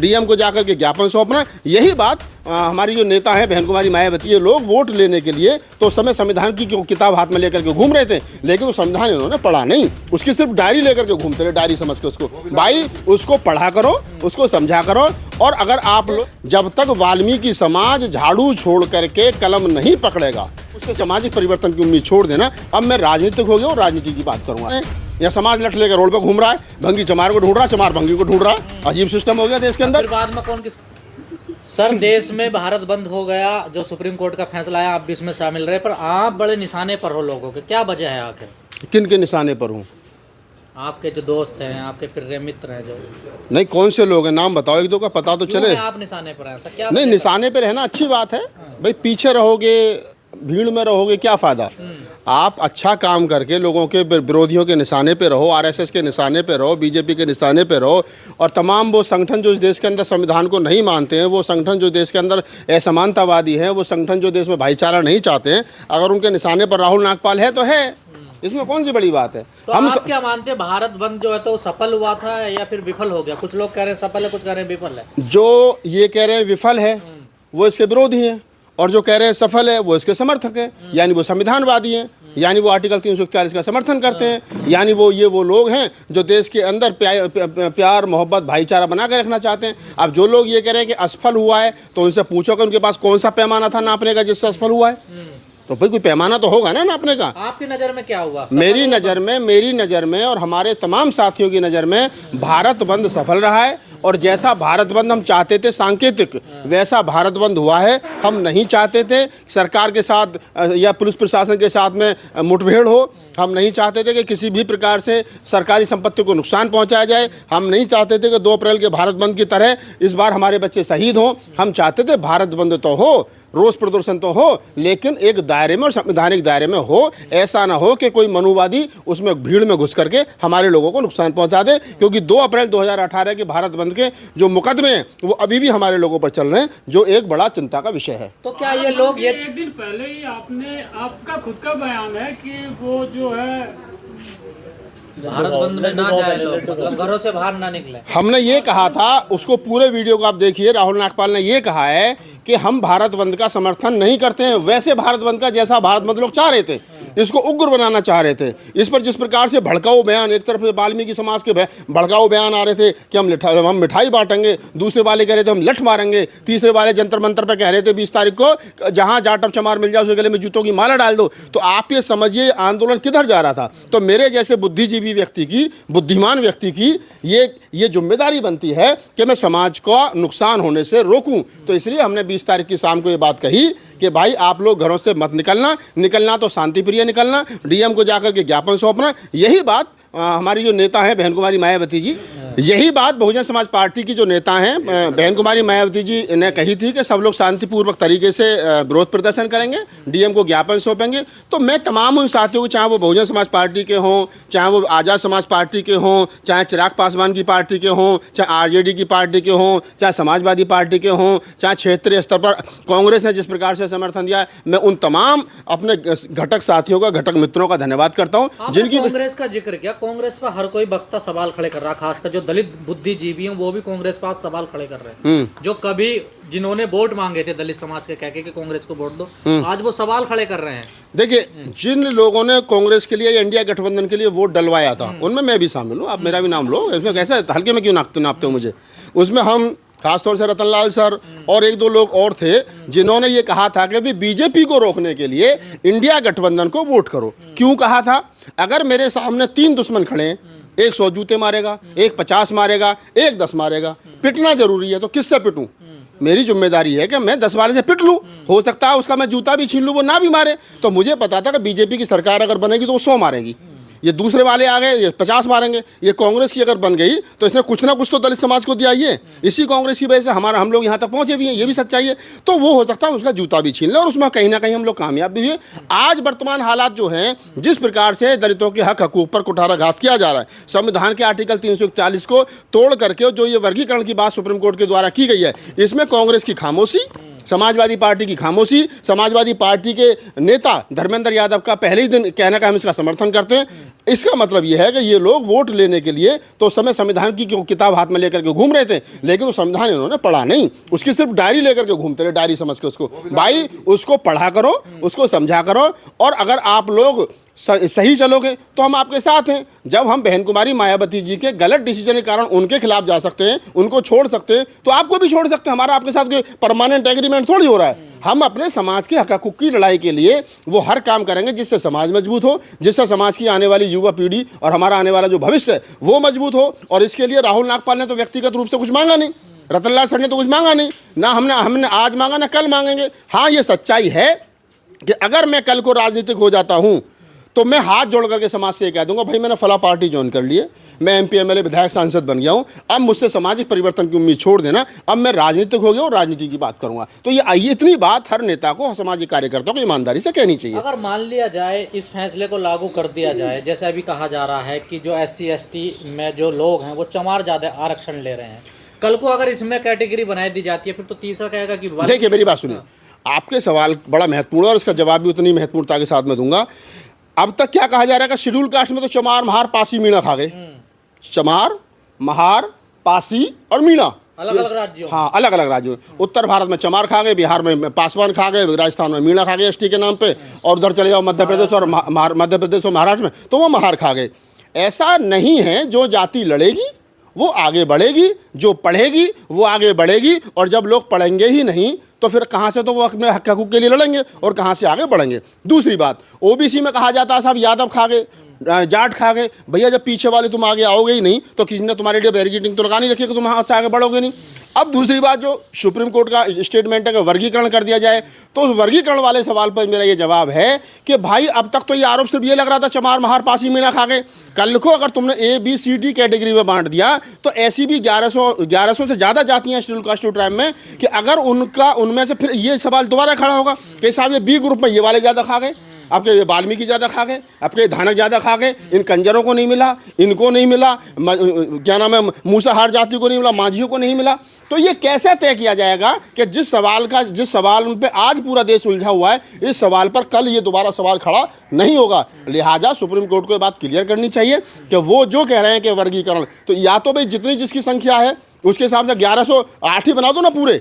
DM को जाकर के ज्ञापन सौंपना। यही बात हमारी जो नेता है बहन कुमारी मायावती, ये लोग वोट लेने के लिए तो उस समय संविधान की किताब हाथ में लेकर के घूम रहे थे, लेकिन वो संविधान इन्होंने पढ़ा नहीं, उसकी सिर्फ डायरी लेकर के घूमते रहे, डायरी समझ के उसको। भाई उसको पढ़ा करो, उसको समझा करो। और अगर आप लोग जब तक वाल्मीकि समाज झाड़ू छोड़ करके कलम नहीं पकड़ेगा, उससे सामाजिक परिवर्तन की उम्मीद छोड़ देना। अब मैं राजनीतिक हो गया और राजनीति की बात करूंगा। या समाज लठ लेकर रोड पर घूम रहा है, भंगी चमार को ढूंढ रहा है, चमार भंगी को ढूंढ रहा है। अजीब सिस्टम हो गया देश के अंदर। बाद में कौन किस सर देश में भारत बंद हो गया, जो सुप्रीम कोर्ट का फैसला है, आप भी इसमें शामिल रहे, पर आप बड़े निशाने पर हो लोगों के, क्या वजह है आखिर? किन के निशाने पर हूँ? आपके जो दोस्त हैं, आपके फिर मित्र हैं जो। नहीं, कौन से लोग हैं, नाम बताओ एक दो का, पता तो चले। आप निशाने पर हैं सर? क्या नहीं, निशाने पे रहना अच्छी बात है भाई, पीछे रहोगे, भीड़ में रहोगे, क्या फ़ायदा। आप अच्छा काम करके लोगों के विरोधियों के निशाने पे रहो, आरएसएस के निशाने पे रहो, बीजेपी के निशाने पे रहो। और तमाम वो संगठन जो इस देश के अंदर संविधान को नहीं मानते हैं, वो संगठन जो देश के अंदर असमानतावादी हैं, वो संगठन जो देश में भाईचारा नहीं चाहते हैं, अगर उनके निशाने पर राहुल नागपाल है तो है, इसमें कौन सी बड़ी बात है। तो हम आप क्या मानते हैं, भारत बंद जो है तो सफल हुआ था या फिर विफल हो गया? कुछ लोग कह रहे हैं सफल है, कुछ कह रहे हैं विफल है। जो ये कह रहे हैं विफल है वो इसके विरोधी हैं, और जो कह रहे हैं सफल है वो इसके समर्थक हैं, यानी वो संविधानवादी हैं, यानी वो आर्टिकल 341 का समर्थन करते हैं, यानी वो लोग हैं जो देश के अंदर प्यार मोहब्बत भाईचारा बना कर रखना चाहते हैं। अब जो लोग ये कह रहे हैं कि असफल हुआ है, तो उनसे पूछो कि उनके पास कौन सा पैमाना था नापने का जिससे असफल हुआ है। तो भाई कोई पैमाना तो होगा ना नापने का। आपकी नज़र में क्या हुआ? मेरी नज़र में और हमारे तमाम साथियों की नज़र में भारत बंद सफल रहा है, और जैसा भारत बंद हम चाहते थे सांकेतिक, वैसा भारत बंद हुआ है। हम नहीं चाहते थे सरकार के साथ या पुलिस प्रशासन के साथ में मुठभेड़ हो, हम नहीं चाहते थे कि किसी भी प्रकार से सरकारी संपत्ति को नुकसान पहुंचाया जाए, हम नहीं चाहते थे कि 2 अप्रैल के भारत बंद की तरह इस बार हमारे बच्चे शहीद हों। हम चाहते थे भारत बंद तो हो, रोष प्रदर्शन तो हो, लेकिन एक दायरे में और संवैधानिक दायरे में हो। ऐसा ना हो कि कोई मनुवादी उसमें भीड़ में घुस करके हमारे लोगों को नुकसान पहुंचा दे, क्योंकि 2 अप्रैल 2018 के भारत बंद के जो मुकदमे हैं वो अभी भी हमारे लोगों पर चल रहे हैं, जो एक बड़ा चिंता का विषय है। तो क्या ये लोग ये एक दिन पहले ही आपका खुद का बयान है कि वो जो है भारत बंद में ना जाए लोग, मतलब घरों से बाहर ना निकले। हमने ये कहा था, उसको पूरे वीडियो को आप देखिए, राहुल नागपाल ने ये कहा है कि हम भारत बंद का समर्थन नहीं करते हैं, वैसे भारत बंद का जैसा भारत बंद लोग चाह रहे थे, इसको उग्र बनाना चाह रहे थे। इस पर जिस प्रकार से भड़काऊ बयान, एक तरफ से वाल्मीकि समाज के भड़काऊ बयान आ रहे थे कि हम मिठाई बांटेंगे, दूसरे वाले कह रहे थे हम लठ मारेंगे, तीसरे वाले जंतर मंतर पर कह रहे थे 20 तारीख को जहां जाटव चमार मिल जाए उसके गले में जूतों की माला डाल दो। तो आप ये समझिए आंदोलन किधर जा रहा था। तो मेरे जैसे बुद्धिजीवी व्यक्ति की, बुद्धिमान व्यक्ति की ये जिम्मेदारी बनती है कि मैं समाज को नुकसान होने से रोकूं। तो इसलिए हमने 20 तारीख की शाम को ये बात कही कि भाई आप लोग घरों से मत निकलना तो शांति प्रिय निकलना, डीएम को जाकर के ज्ञापन सौंपना। यही बात हमारी जो नेता हैं बहन कुमारी मायावती जी, यही बात बहुजन समाज पार्टी की जो नेता हैं बहन कुमारी मायावती जी ने कही थी कि सब लोग शांतिपूर्वक तरीके से विरोध प्रदर्शन करेंगे, डीएम को ज्ञापन सौंपेंगे। तो मैं तमाम उन साथियों को, चाहे वो बहुजन समाज पार्टी के हों, चाहे वो आज़ाद समाज पार्टी के हों, चाहे चिराग पासवान की पार्टी के हों, चाहे आरजेडी की पार्टी के हों, चाहे समाजवादी पार्टी के हों, चाहे क्षेत्रीय स्तर पर कांग्रेस ने जिस प्रकार से समर्थन दिया, मैं उन तमाम अपने घटक साथियों का, घटक मित्रों का धन्यवाद करता हूँ जिनकी। कांग्रेस का जिक्र किया, कांग्रेस पर हर कोई वक्ता सवाल खड़े कर रहा, खासकर जो दलित बुद्धिजीवी हैं वो भी कांग्रेस पर सवाल खड़े कर रहे हैं। जो कभी जिन्होंने वोट मांगे थे दलित समाज के कह के कि कांग्रेस को वोट दो, आज वो सवाल खड़े कर रहे हैं। देखिए, जिन लोगों ने कांग्रेस के लिए या इंडिया गठबंधन के लिए वोट डलवाया था उनमें मैं भी शामिल हूँ। आप मेरा भी नाम लो, इसमें कैसे हल्के में क्यों नापते हो मुझे। उसमें हम खासतौर से रतनलाल सर और 1-2 लोग और थे जिन्होंने ये कहा था कि भी बीजेपी को रोकने के लिए इंडिया गठबंधन को वोट करो। क्यों कहा था? अगर मेरे सामने 3 दुश्मन खड़े हैं, एक 100 जूते मारेगा, एक 50 मारेगा, एक 10 मारेगा, पिटना जरूरी है, तो किससे पिटूं? मेरी जिम्मेदारी है कि मैं 10 वाले से पिट लूं। हो सकता है उसका मैं जूता भी छीन लूं, वो ना भी मारे। तो मुझे पता था कि बीजेपी की सरकार अगर बनेगी तो वो 100 मारेगी, ये दूसरे वाले आ गए, ये 50 मारेंगे। ये कांग्रेस की अगर बन गई तो इसने कुछ ना कुछ तो दलित समाज को दिया। ये इसी कांग्रेस की वजह से हम लोग यहाँ तक पहुँचे भी हैं, ये भी सच्चाई है। तो वो हो सकता है उसका जूता भी छीन ले और उसमें कहीं ना कहीं हम लोग कामयाब भी हुए। आज वर्तमान हालात जो हैं, जिस प्रकार से दलितों के हकूक़ पर कुठाराघात किया जा रहा है, संविधान के आर्टिकल 341 को तोड़ करके जो ये वर्गीकरण की बात सुप्रीम कोर्ट के द्वारा की गई है, इसमें कांग्रेस की खामोशी समाजवादी पार्टी की खामोशी, समाजवादी पार्टी के नेता धर्मेंद्र यादव का पहले ही दिन कहना कि हम इसका समर्थन करते हैं, इसका मतलब यह है कि ये लोग वोट लेने के लिए तो उस समय संविधान की किताब हाथ में लेकर के घूम रहे थे, लेकिन वो संविधान इन्होंने पढ़ा नहीं, उसकी सिर्फ डायरी लेकर के घूमते रहे, डायरी समझ के उसको। भाई उसको पढ़ा करो, उसको समझा करो, और अगर आप लोग सही चलोगे तो हम आपके साथ हैं। जब हम बहन कुमारी मायावती जी के गलत डिसीजन के कारण उनके खिलाफ जा सकते हैं, उनको छोड़ सकते हैं, तो आपको भी छोड़ सकते हैं। हमारा आपके साथ कोई परमानेंट एग्रीमेंट थोड़ी हो रहा है। हम अपने समाज के हक हकूक़ की लड़ाई के लिए वो हर काम करेंगे जिससे समाज मजबूत हो, जिससे समाज की आने वाली युवा पीढ़ी और हमारा आने वाला जो भविष्य है वो मजबूत हो। और इसके लिए राहुल नागपाल ने तो व्यक्तिगत रूप से कुछ मांगा नहीं, रतनलाल सर ने तो कुछ मांगा नहीं, ना हमने आज मांगा ना कल मांगेंगे। हाँ, ये सच्चाई है कि अगर मैं कल को राजनीतिक हो जाता हूँ तो मैं हाथ जोड़ करके समाज से कह दूंगा, भाई मैंने फला पार्टी ज्वाइन कर ली है, मैं एमपी एमएलए विधायक सांसद बन गया हूं, अब मुझसे सामाजिक परिवर्तन की उम्मीद छोड़ देना, अब मैं राजनीतिक हो गया और राजनीति की बात करूंगा। तो ये इतनी बात हर नेता को, सामाजिक कार्यकर्ता को ईमानदारी से कहनी चाहिए। अगर मान लिया जाए इस फैसले को लागू कर दिया जाए, जैसे अभी कहा जा रहा है कि जो SC ST में जो लोग हैं वो चमार ज्यादा आरक्षण ले रहे हैं, कल को अगर इसमें कैटेगरी बनाई दी जाती है फिर तो तीसरा कहेगा कि देखिए मेरी बात सुनिए, आपके सवाल बड़ा महत्वपूर्ण है और इसका जवाब भी उतनी महत्वपूर्णता के साथ मैं दूंगा। अब तक क्या कहा जा रहा है कि शेड्यूल कास्ट में तो चमार, महार, पासी, मीणा खा गए। चमार, महार, पासी और मीणा अलग अलग राज्यों, हाँ अलग अलग राज्यों। उत्तर भारत में चमार खा गए, बिहार में पासवान खा गए, राजस्थान में मीणा खा गए ST के नाम पे, और उधर चले जाओ मध्य प्रदेश और महाराष्ट्र में तो वो महार खा गए। ऐसा नहीं है, जो जाति लड़ेगी वो आगे बढ़ेगी, जो पढ़ेगी वो आगे बढ़ेगी, और जब लोग पढ़ेंगे ही नहीं तो फिर कहाँ से तो वो अपने हक हकूक़ के लिए लड़ेंगे और कहाँ से आगे बढ़ेंगे। दूसरी बात, OBC में कहा जाता है साहब यादव खा गए, जाट खा गए। भैया जब पीछे वाले तुम आगे आओगे ही नहीं तो किसी ने तुम्हारे लिए बैरिकेडिंग तो लगा नहीं रखी कि तुम हाथ से आगे बढ़ोगे नहीं। अब दूसरी बात, जो सुप्रीम कोर्ट का स्टेटमेंट है कि वर्गीकरण कर दिया जाए, तो उस वर्गीकरण वाले सवाल पर मेरा ये जवाब है कि भाई अब तक तो ये आरोप सिर्फ ये लग रहा था चमार, महार, पासी, मीणा खा गए। कल को अगर तुमने ABCD कैटेगरी में बांट दिया तो ऐसी भी 1100 से ज़्यादा जातियाँ शेड्यूल कास्ट टू ट्राइब में, कि अगर उनमें से फिर ये सवाल दोबारा खड़ा होगा कि साहब ये B ग्रुप में ये वाले ज़्यादा खा गए, आपके वाल्मीकि ज़्यादा खा गए, आपके धानक ज़्यादा खा गए, इन कंजरों को नहीं मिला, इनको नहीं मिला, क्या नाम है, मूसाहार जाति को नहीं मिला, माझियों को नहीं मिला। तो ये कैसे तय किया जाएगा कि जिस सवाल पे आज पूरा देश उलझा हुआ है, इस सवाल पर कल ये दोबारा सवाल खड़ा नहीं होगा। लिहाजा सुप्रीम कोर्ट को ये बात क्लियर करनी चाहिए कि वो जो कह रहे हैं कि वर्गीकरण, तो या तो भाई जितनी जिसकी संख्या है उसके हिसाब से 1108 ही बना दो ना, पूरे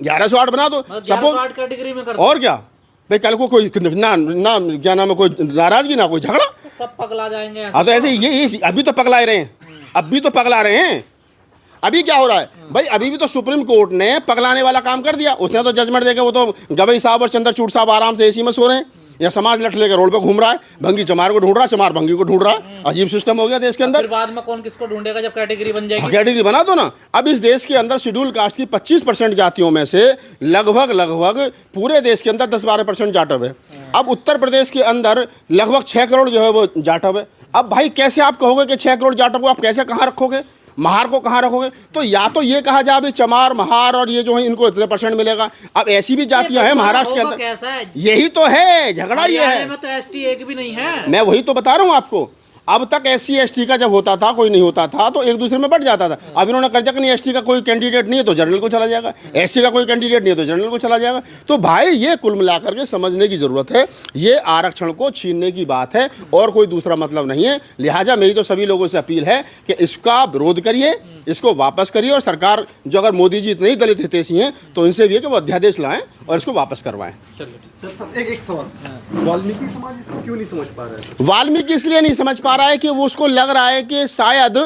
1108 बना दो, सपोज कैटेगरी में कर, और क्या भाई कल को कोई ना क्या नाम है, कोई नाराजगी ना कोई झगड़ा, सब पगला जाएंगे। हाँ तो ऐसे ये अभी तो पगला रहे हैं, अभी तो पगला रहे हैं। अभी क्या हो रहा है भाई, अभी भी तो सुप्रीम कोर्ट ने पगलाने वाला काम कर दिया। उसने तो जजमेंट देके वो तो गवई साहब और चंद्रचूड़ साहब आराम से AC में सो रहे हैं, या समाज लठ लेकर रोड पे घूम रहा है, भंगी चमार को ढूंढ रहा है, चमार भंगी को ढूंढ रहा है। अजीब सिस्टम हो गया देश के अंदर। फिर बाद में कौन किसको ढूंढेगा जब कैटेगरी बन जाएगी? कैटेगरी बना दो ना। अब इस देश के अंदर शेड्यूल कास्ट की 25% जातियों में से लगभग पूरे देश के अंदर 10-12% जाटव है। अब उत्तर प्रदेश के अंदर लगभग 6 करोड़ जो है वो जाटव है। अब भाई कैसे आप कहोगे कि 6 करोड़ जाटव को आप कैसे कहाँ रखोगे, महार को कहाँ रखोगे? तो या तो ये कहा जाए चमार, महार और ये जो है इनको इतने % मिलेगा। अब ऐसी भी जातियां हैं महाराष्ट्र के अंदर, कैसा है? यही तो है झगड़ा, ये है। में तो ST एक भी नहीं है। मैं वही तो बता रहा हूँ आपको। अब तक SC ST का जब होता था, कोई नहीं होता था तो एक दूसरे में बढ़ जाता था। अब इन्होंने कर दिया कि नहीं, ST का कोई कैंडिडेट नहीं है तो जनरल को चला जाएगा, SC का कोई कैंडिडेट नहीं है तो जनरल को चला जाएगा। तो भाई ये कुल मिलाकर के समझने की ज़रूरत है, ये आरक्षण को छीनने की बात है और कोई दूसरा मतलब नहीं है। लिहाजा मेरी तो सभी लोगों से अपील है कि इसका विरोध करिए, इसको वापस करिए, और सरकार जो, अगर मोदी जी इतने ही दलित हितैषी हैं तो इनसे भी है कि वो अध्यादेश लाएं और इसको वापस करवाएं। सर एक सवाल, वाल्मीकि समाज इसको क्यों नहीं समझ पा रहा है? वाल्मीकि इसलिए नहीं समझ पा रहा है कि वो उसको लग रहा है कि शायद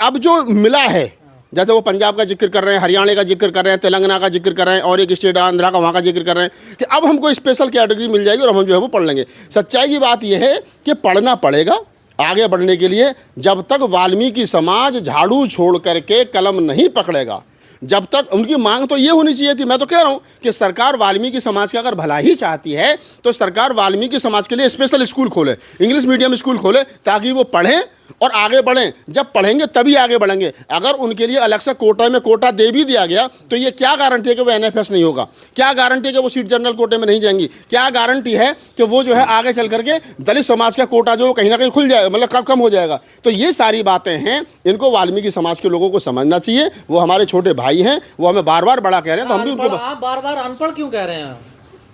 अब जो मिला है, जैसे वो पंजाब का जिक्र कर रहे हैं, हरियाणा का जिक्र कर रहे हैं, तेलंगाना का जिक्र कर रहे हैं, और एक स्टेट आंध्रा का वहाँ का जिक्र कर रहे हैं कि अब हमको स्पेशल कैटेगरी मिल जाएगी और हम जो है वो पढ़ लेंगे। सच्चाई की बात यह है कि पढ़ना पड़ेगा आगे बढ़ने के लिए। जब तक वाल्मीकि समाज झाड़ू छोड़ करके कलम नहीं पकड़ेगा, जब तक उनकी मांग तो ये होनी चाहिए थी, मैं तो कह रहा हूँ कि सरकार वाल्मीकि समाज का अगर भला ही चाहती है तो सरकार वाल्मीकि समाज के लिए स्पेशल स्कूल खोले, इंग्लिश मीडियम स्कूल खोले, ताकि वो पढ़ें और आगे बढ़ें। जब पढ़ेंगे तभी आगे बढ़ेंगे। अगर उनके लिए अलग से कोटा में कोटा दे भी दिया गया तो ये क्या गारंटी है कि वो एनएफएस नहीं होगा? क्या गारंटी है कि वो सीट जनरल कोटे में नहीं जाएंगी? क्या गारंटी है कि वो जो है आगे चल करके दलित समाज का कोटा जो कहीं ना कहीं खुल जाएगा, मतलब कम हो जाएगा? तो ये सारी बातें हैं, इनको वाल्मीकि समाज के लोगों को समझना चाहिए। वो हमारे छोटे भाई हैं, वो हमें बार बार बड़ा कह रहे हैं, तो हम भी उनको। आप बार बार अनपढ़ क्यों कह रहे हैं?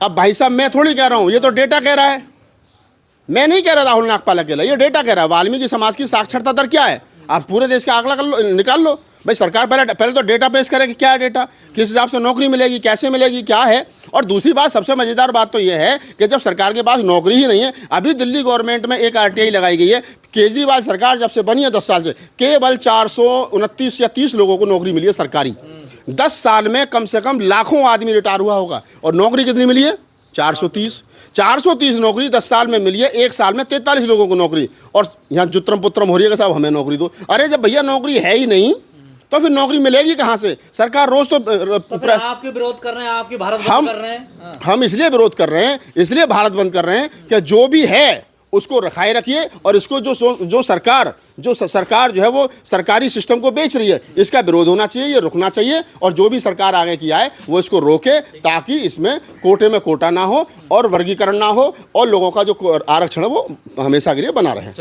अब भाई साहब मैं थोड़ी कह रहा हूँ, ये तो डेटा कह रहा है, मैं नहीं कह रहा राहुल नागपाल अकेला, ये डेटा कह रहा है। वाल्मीकि समाज की साक्षरता दर क्या है? आप पूरे देश का आंकड़ा कर लो, निकाल लो भाई। सरकार पहले तो डेटा पेश करे कि क्या है डेटा, किस हिसाब से नौकरी मिलेगी, कैसे मिलेगी, क्या है। और दूसरी बात, सबसे मज़ेदार बात तो ये है कि जब सरकार के पास नौकरी ही नहीं है, अभी दिल्ली गवर्नमेंट में एक आरटीआई लगाई गई है। केजरीवाल सरकार जब से बनी है 10 साल से, केवल 429 या 30 लोगों को नौकरी मिली है सरकारी। 10 साल में कम से कम लाखों आदमी रिटायर हुआ होगा, और नौकरी कितनी मिली है? 430 नौकरी 10 साल में मिली है। एक साल में 43 लोगों को नौकरी, और यहाँ जुत्रम पुत्रम हो रही है कि साहब हमें नौकरी दो। अरे जब भैया नौकरी है ही नहीं तो फिर नौकरी मिलेगी कहाँ से? सरकार रोज तो फिर आपके विरोध कर रहे हैं, आपकी भारत बंद कर रहे हैं। हम इसलिए विरोध कर रहे हैं, इसलिए भारत बंद कर रहे हैं कि जो भी है उसको रखाए रखिए, और इसको जो सरकार जो है वो सरकारी सिस्टम को बेच रही है, इसका विरोध होना चाहिए, ये रुकना चाहिए। और जो भी सरकार आगे की आए वो इसको रोके, ताकि इसमें कोटे में कोटा ना हो और वर्गीकरण ना हो, और लोगों का जो आरक्षण है वो हमेशा के लिए बना रहे।